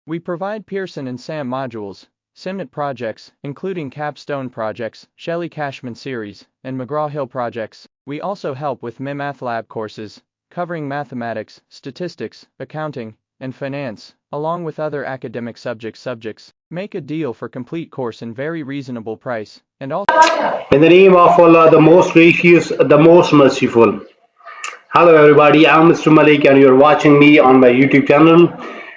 We provide Pearson and SAM modules, SIMNet projects, including capstone projects, Shelley-Cashman series, and McGraw-Hill projects. We also help with MyMathLab courses, covering mathematics, statistics, accounting, and finance, along with other academic subjects. Make a deal for complete course in very reasonable price, and also In the name of Allah, the most gracious, the most merciful. Hello everybody, I'm Mr. Malik and you're watching me on my YouTube channel.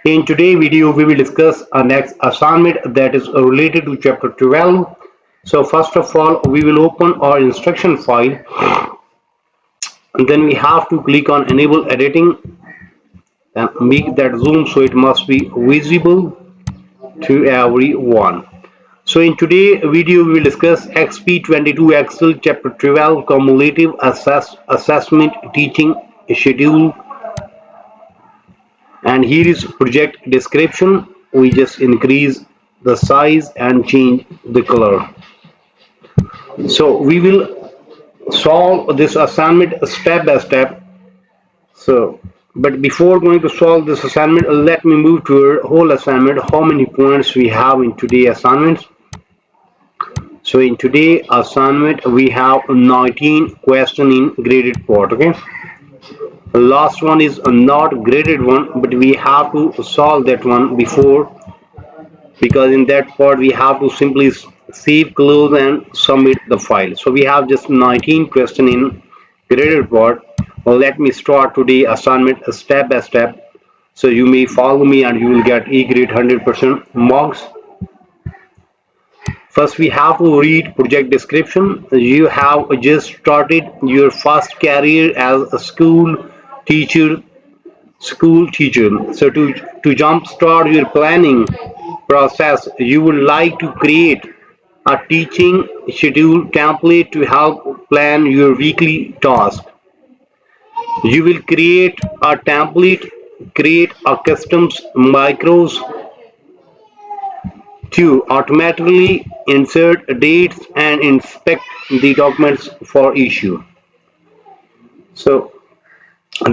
In today's video, we will discuss our next assignment that is related to chapter 12. So first of all, we will open our instruction file. And then we have to click on enable editing and make that zoom so it must be visible to everyone. So in today's video, we will discuss Exp22 Excel chapter 12 cumulative assessment teaching schedule. And here is project description. We just increase the size and change the color. So we will solve this assignment step by step. But before going to solve this assignment, let me move to our whole assignment. How many points we have in today's assignment? So in today's assignment, we have 19 question in graded part. Okay. The last one is a not graded one, but we have to solve that one before, because in that part we have to simply save, close and submit the file. So we have just 19 question in graded part. Well, let me start today assignment step by step, so you may follow me and you will get A grade 100% marks. First, we have to read project description. You have just started your first career as a school teacher. So to jumpstart your planning process, you would like to create a teaching schedule template to help plan your weekly task. You will create a template, create a custom macros to automatically insert dates and inspect the documents for issue. So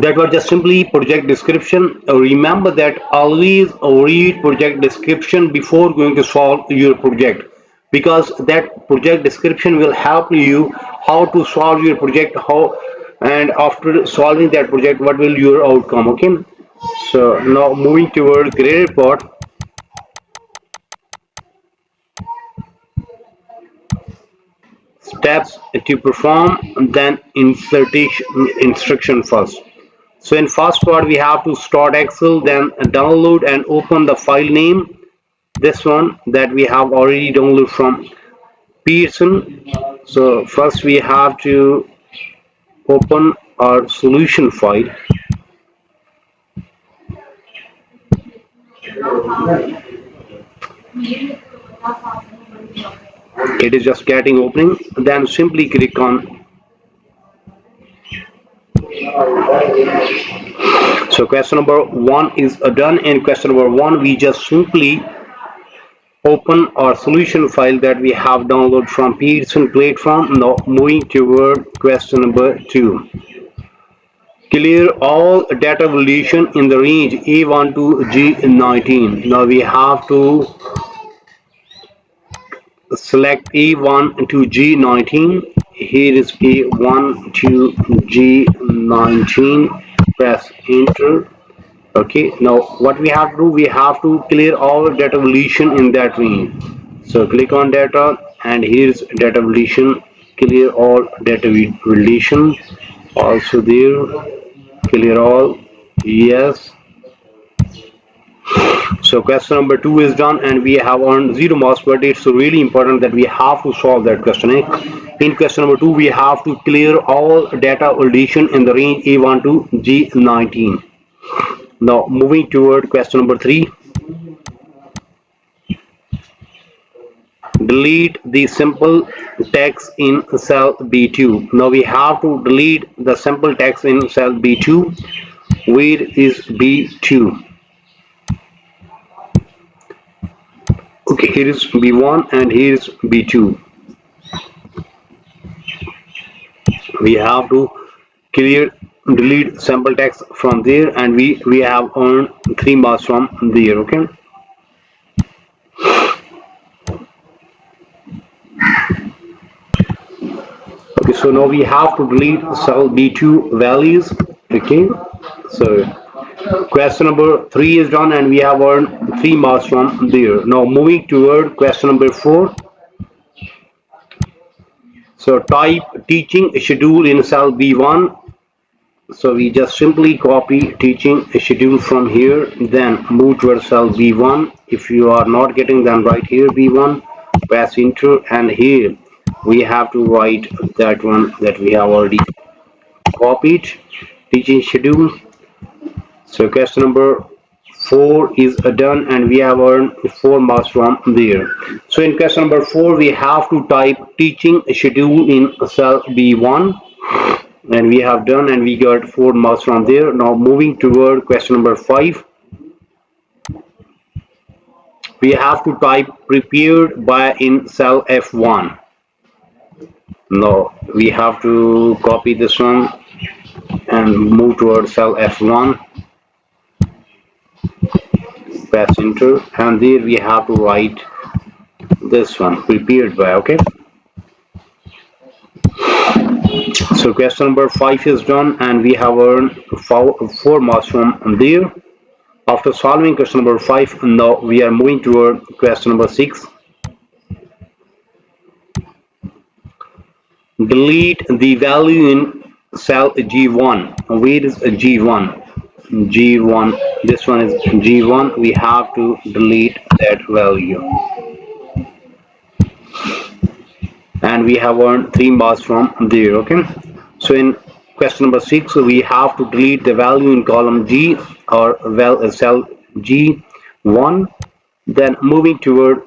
that was just simply project description. Remember that always read project description before going to solve your project, because that project description will help you how to solve your project, how, and after solving that project what will your outcome. Okay, so now moving toward graded part. Steps to perform, and then instruction first. So in first part we have to start Excel, then download and open the file name, this one that we have already downloaded from Pearson. So first we have to open our solution file. It is just getting opening, then simply click on. So question number 1 is done. In question number 1 we just simply open our solution file that we have downloaded from Pearson platform. Now moving toward question number 2. Clear all data validation in the range A1 to G19. Now we have to select A1 to G19. Here is A1 to G19. Press enter. Okay, now what we have to do, we have to clear all data validation in that range. So click on data and here's data validation. Clear all data validation. Also there, clear all. Yes. So question number 2 is done and we have earned 0 marks, but it's really important that we have to solve that question. In question number 2 we have to clear all data validation in the range A1 to G19. Now moving toward question number 3. Delete the simple text in cell B2. Now we have to delete the simple text in cell B2. Where is B2? Okay, here is B1 and here is B2. We have to delete sample text from there, and we have earned 3 marks from there. Okay, Okay, so now we have to delete cell B2 values. Okay, so question number 3 is done and we have earned 3 marks from there. Now moving toward question number 4. So type teaching schedule in cell B1. So we just simply copy teaching schedule from here, then move towards cell B1. If you are not getting them right here, B1, press enter, and here we have to write that one that we have already copied, teaching schedule. So question number 4 is done and we have earned 4 marks from there. So in question number 4 we have to type teaching schedule in cell B1 and we have done and we got 4 marks from there. Now moving toward question number 5, we have to type prepared by in cell F1. Now we have to copy this one and move toward cell F1, press enter, and there we have to write this one prepared by. Okay, so question number 5 is done and we have earned 4 marks from there. After solving question number 5, now we are moving toward question number 6. Delete the value in cell G1. Where is G1? G1, this one is G1. We have to delete that value. And we have earned 3 marks from there. Okay. So in question number 6, we have to delete the value in column G or cell G1. Then moving toward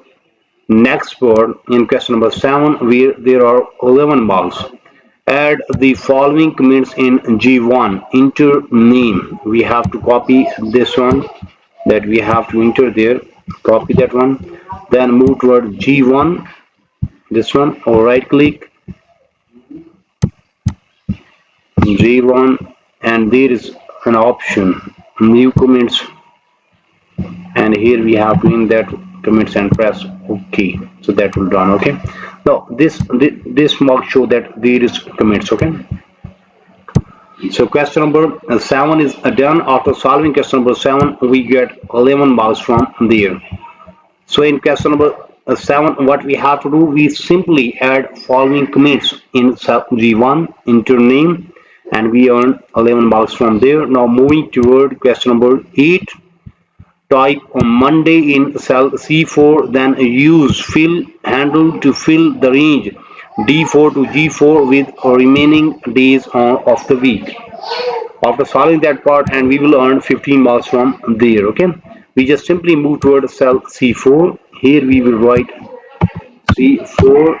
next part in question number 7 where there are 11 marks. Add the following comments in G1. Enter name. We have to copy this one that we have to enter there. Copy that one. Then move toward G1. This one or right click G1 and there is an option new comments and here we have to in that comments and press OK. So that will done. Okay. Now this mark show that there is comments. Okay. So question number 7 is done. After solving question number 7, we get 11 marks from there. So in question number 7, what we have to do, we simply add following comments in cell G1, enter name, and we earn 11 marks from there. Now moving toward question number 8, type on Monday in cell C4, then use fill handle to fill the range D4 to G4 with remaining days of the week. After solving that part and we will earn 15 marks from there. Okay, we just simply move toward cell C4. Here we will write C4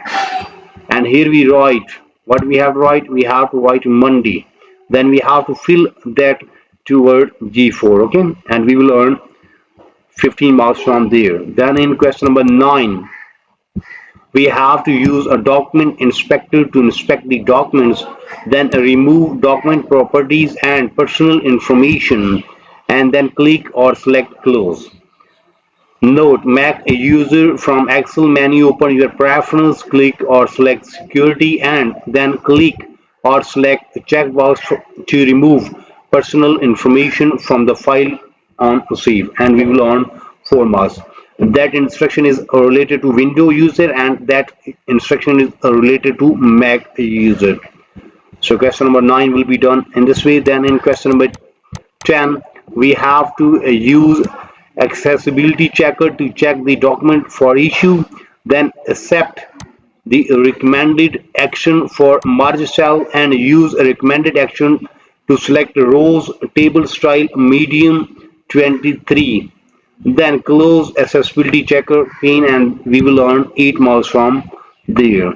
and here we write what we have to write. We have to write Monday, then we have to fill that toward G4. Okay, and we will earn 15 marks from there. Then in question number 9, we have to use a document inspector to inspect the documents, then remove document properties and personal information, and then click or select close. Note, make a user from Excel menu, open your preference, click or select security, and then click or select checkbox to remove personal information from the file on save, and we will earn 4 marks. That instruction is related to window user and that instruction is related to Mac user. So question number 9 will be done in this way. Then in question number 10, we have to use accessibility checker to check the document for issue, then accept the recommended action for merge cell and use a recommended action to select rows table style medium 23, then close accessibility checker pane and we will earn 8 marks from there.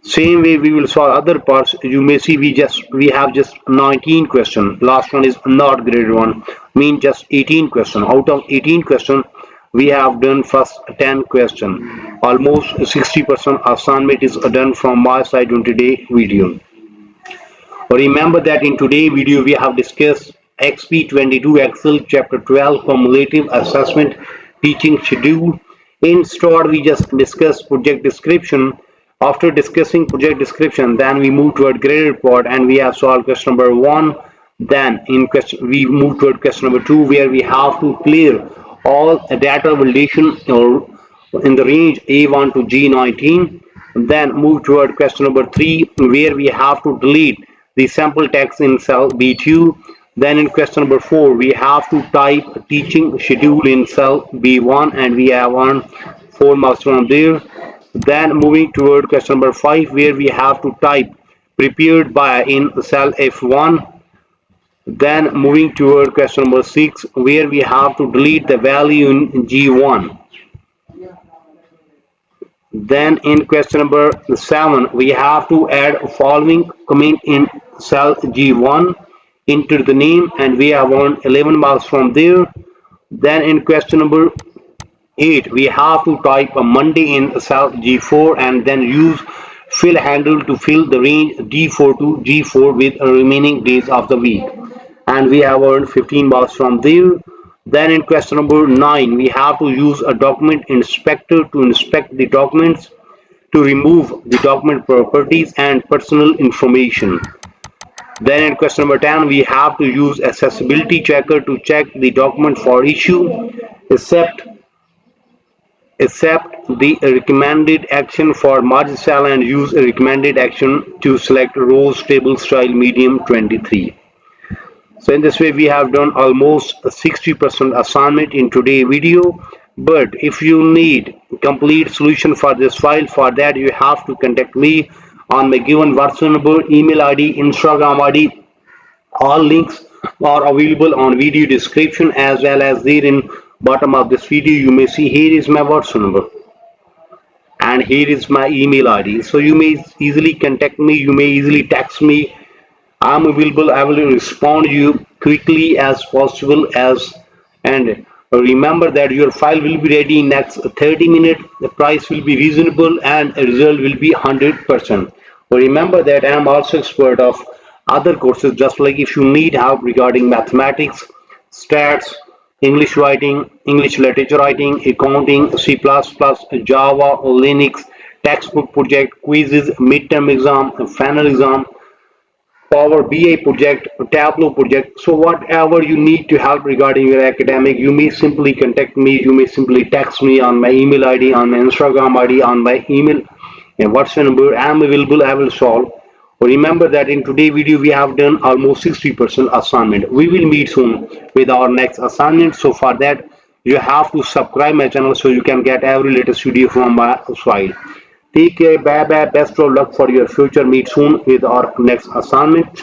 Same way we will solve other parts. You may see we have just 19 question. Last one is not graded one, mean just 18 question. Out of 18 question, we have done first 10 question. Almost 60% assignment is done from my side on today video. Remember that in today's video we have discussed Exp22 Excel chapter 12 cumulative assessment teaching schedule. In start we just discussed project description After discussing project description, then we move toward graded report and we have solved question number 1. Then in question we move toward question number 2 where we have to clear all data validation or in the range A1 to G19. Then move toward question number 3 where we have to delete the sample text in cell B2. Then in question number 4 we have to type teaching schedule in cell B1 and we have earned 4 marks from there. Then moving toward question number 5 where we have to type prepared by in cell F1. Then moving toward question number 6 where we have to delete the value in G1. Then in question number 7 we have to add following comment in cell G1 into the name and we have earned 11 marks from there. Then in question number 8 we have to type a Monday in cell G4 and then use fill handle to fill the range D4 to G4 with remaining days of the week and we have earned 15 marks from there. Then in question number 9 we have to use a document inspector to inspect the documents to remove the document properties and personal information. Then in question number 10 we have to use accessibility checker to check the document for issue except the recommended action for merge cell and use a recommended action to select rows table style medium 23. So in this way we have done almost 60% assignment in today's video. But if you need complete solution for this file, for that you have to contact me on my given WhatsApp number, email ID, Instagram ID. All links are available on video description as well as there in bottom of this video. You may see here is my WhatsApp number and here is my email ID. So you may easily contact me. You may easily text me. I'm available. I will respond you quickly as possible as and remember that your file will be ready in next 30 minutes. The price will be reasonable and a result will be 100%. But remember that I am also expert of other courses, just like if you need help regarding mathematics, stats, English writing, English literature writing, accounting, C++, Java, Linux, textbook project, quizzes, midterm exam, final exam, Power BI project, Tableau project. So whatever you need to help regarding your academic, you may simply contact me. You may simply text me on my email ID, on my Instagram ID, on my email and WhatsApp number. I am available. I will solve. Remember that in today's video we have done almost 60% assignment. We will meet soon with our next assignment. So for that you have to subscribe my channel so you can get every latest video from my side. Take care, bye bye, best of luck for your future. Meet soon with our next assignment.